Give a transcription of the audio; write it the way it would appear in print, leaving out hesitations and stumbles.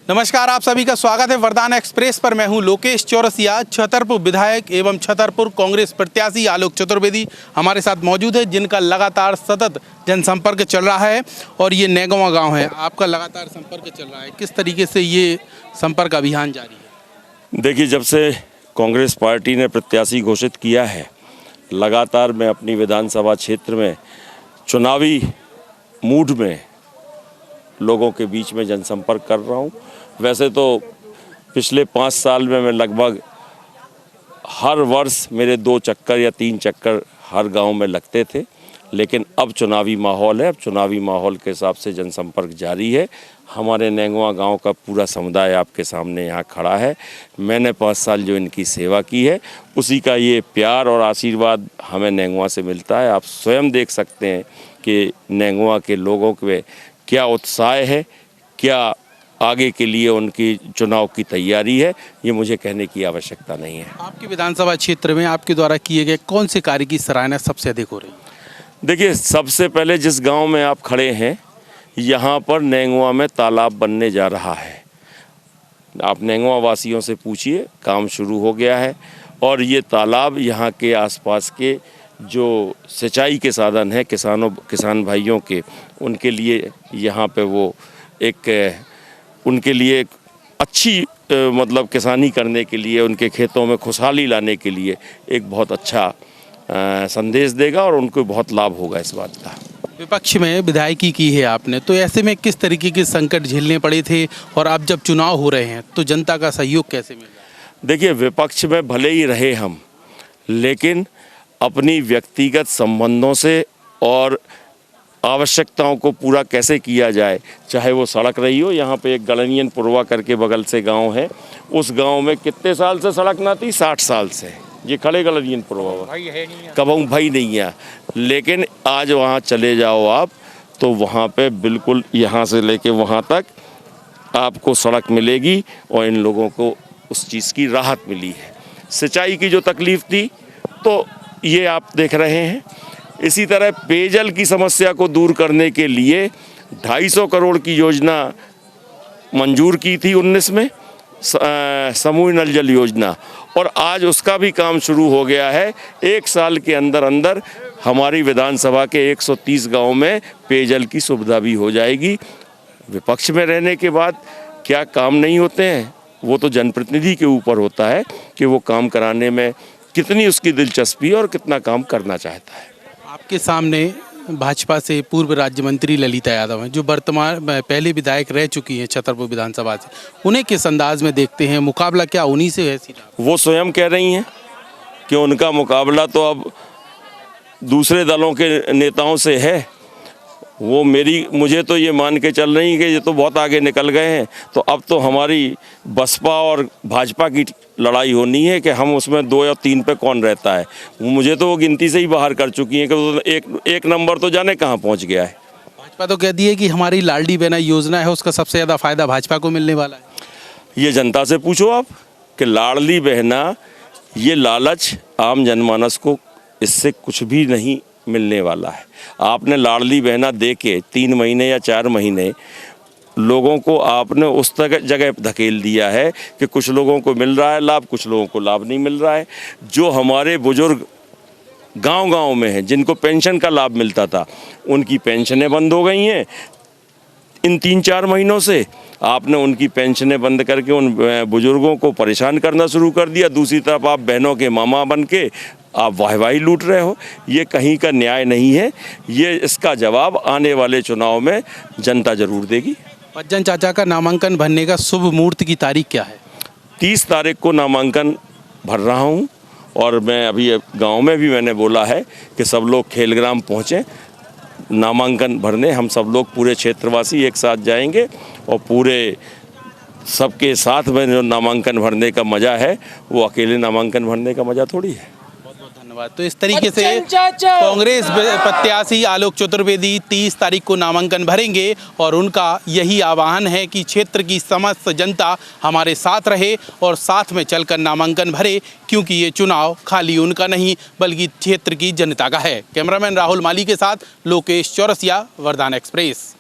नमस्कार, आप सभी का स्वागत है वरदान एक्सप्रेस पर। मैं हूं लोकेश चौरसिया। छतरपुर विधायक एवं छतरपुर कांग्रेस प्रत्याशी आलोक चतुर्वेदी हमारे साथ मौजूद है, जिनका लगातार सतत जनसंपर्क चल रहा है। और ये नेगवा गांव है, आपका लगातार संपर्क चल रहा है। किस तरीके से ये संपर्क अभियान जारी है? देखिए, जब से कांग्रेस पार्टी ने प्रत्याशी घोषित किया है, लगातार मैं अपनी विधानसभा क्षेत्र में चुनावी मूड में लोगों के बीच में जनसंपर्क कर रहा हूँ। वैसे तो पिछले 5 साल में मैं लगभग हर वर्ष मेरे 2 चक्कर या 3 चक्कर हर गांव में लगते थे, लेकिन अब चुनावी माहौल है। अब चुनावी माहौल के हिसाब से जनसंपर्क जारी है। हमारे नेगवा गांव का पूरा समुदाय आपके सामने यहाँ खड़ा है। मैंने 5 साल जो इनकी सेवा की है, उसी का ये प्यार और आशीर्वाद हमें नेगवा से मिलता है। आप स्वयं देख सकते हैं कि नेगवा के लोगों के क्या उत्साह है, क्या आगे के लिए उनकी चुनाव की तैयारी है, ये मुझे कहने की आवश्यकता नहीं है। आपके विधानसभा क्षेत्र में आपके द्वारा किए गए कौन से कार्य की सराहना सबसे अधिक हो रही है? देखिए, सबसे पहले जिस गांव में आप खड़े हैं, यहाँ पर नेगवा में तालाब बनने जा रहा है। आप नेगवा वासियों से पूछिए, काम शुरू हो गया है। और ये तालाब यहाँ के आसपास के जो सिंचाई के साधन हैं किसान भाइयों के, उनके लिए यहाँ पे वो उनके लिए एक अच्छी मतलब किसानी करने के लिए, उनके खेतों में खुशहाली लाने के लिए एक बहुत अच्छा संदेश देगा और उनको बहुत लाभ होगा इस बात का। विपक्ष में विधायकी की है आपने, तो ऐसे में किस तरीके के संकट झेलने पड़े थे? और अब जब चुनाव हो रहे हैं तो जनता का सहयोग कैसे मिल रहा है? देखिए, विपक्ष में भले ही रहे हम, लेकिन अपनी व्यक्तिगत संबंधों से और आवश्यकताओं को पूरा कैसे किया जाए, चाहे वो सड़क रही हो। यहाँ पे एक गलनियन पुरवा करके बगल से गांव है, उस गांव में कितने साल से सड़क ना थी? 60 साल से ये खड़े गलनियन पुरवा कबहू भाई नहीं है। लेकिन आज वहाँ चले जाओ आप, तो वहाँ पे बिल्कुल यहाँ से लेके वहाँ तक आपको सड़क मिलेगी और इन लोगों को उस चीज़ की राहत मिली है। सिंचाई की जो तकलीफ़ थी, तो ये आप देख रहे हैं। इसी तरह पेयजल की समस्या को दूर करने के लिए 250 करोड़ की योजना मंजूर की थी 19 में, समूह नल जल योजना, और आज उसका भी काम शुरू हो गया है। 1 साल के अंदर अंदर हमारी विधानसभा के 130 गांव में पेयजल की सुविधा भी हो जाएगी। विपक्ष में रहने के बाद क्या काम नहीं होते हैं, वो तो जनप्रतिनिधि के ऊपर होता है कि वो काम कराने में कितनी उसकी दिलचस्पी और कितना काम करना चाहता है। आपके सामने भाजपा से पूर्व राज्य मंत्री ललिता यादव हैं, जो वर्तमान पहले विधायक रह चुकी हैं छतरपुर विधानसभा से। उन्हें किस अंदाज में देखते हैं? मुकाबला क्या उन्हीं से है? वो स्वयं कह रही हैं कि उनका मुकाबला तो अब दूसरे दलों के नेताओं से है। वो मुझे तो ये मान के चल रही है कि ये तो बहुत आगे निकल गए हैं। तो अब तो हमारी बसपा और भाजपा की लड़ाई होनी है कि हम उसमें 2 या 3 पे कौन रहता है। मुझे तो वो गिनती से ही बाहर कर चुकी हैं कि एक नंबर तो जाने कहाँ पहुँच गया है। भाजपा तो कहती है कि हमारी लाडली बहना योजना है, उसका सबसे ज़्यादा फायदा भाजपा को मिलने वाला है। ये जनता से पूछो आप कि लाडली बहना, ये लालच आम जनमानस को इससे कुछ भी नहीं मिलने वाला है। आपने लाडली बहना दे के 3 महीने या 4 महीने लोगों को आपने उस जगह धकेल दिया है कि कुछ लोगों को मिल रहा है लाभ, कुछ लोगों को लाभ नहीं मिल रहा है। जो हमारे बुजुर्ग गांव-गांव में हैं, जिनको पेंशन का लाभ मिलता था, उनकी पेंशनें बंद हो गई हैं। इन 3-4 महीनों से आपने उनकी पेंशनें बंद करके उन बुजुर्गों को परेशान करना शुरू कर दिया। दूसरी तरफ आप बहनों के मामा बन के आप वाहवाही लूट रहे हो। ये कहीं का न्याय नहीं है। ये इसका जवाब आने वाले चुनाव में जनता जरूर देगी। पज्जन चाचा का नामांकन भरने का शुभ मुहूर्त की तारीख क्या है? 30 तारीख को नामांकन भर रहा हूँ। और मैं अभी गांव में भी मैंने बोला है कि सब लोग खेलग्राम पहुँचें नामांकन भरने। हम सब लोग पूरे क्षेत्रवासी एक साथ जाएंगे और पूरे सबके साथ में जो नामांकन भरने का मज़ा है, वो अकेले नामांकन भरने का मज़ा थोड़ी है। धन्यवाद। तो इस तरीके से कांग्रेस प्रत्याशी आलोक चतुर्वेदी 30 तारीख को नामांकन भरेंगे और उनका यही आह्वान है कि क्षेत्र की समस्त जनता हमारे साथ रहे और साथ में चलकर नामांकन भरे, क्योंकि ये चुनाव खाली उनका नहीं बल्कि क्षेत्र की जनता का है। कैमरामैन राहुल माली के साथ लोकेश चौरसिया, वरदान एक्सप्रेस।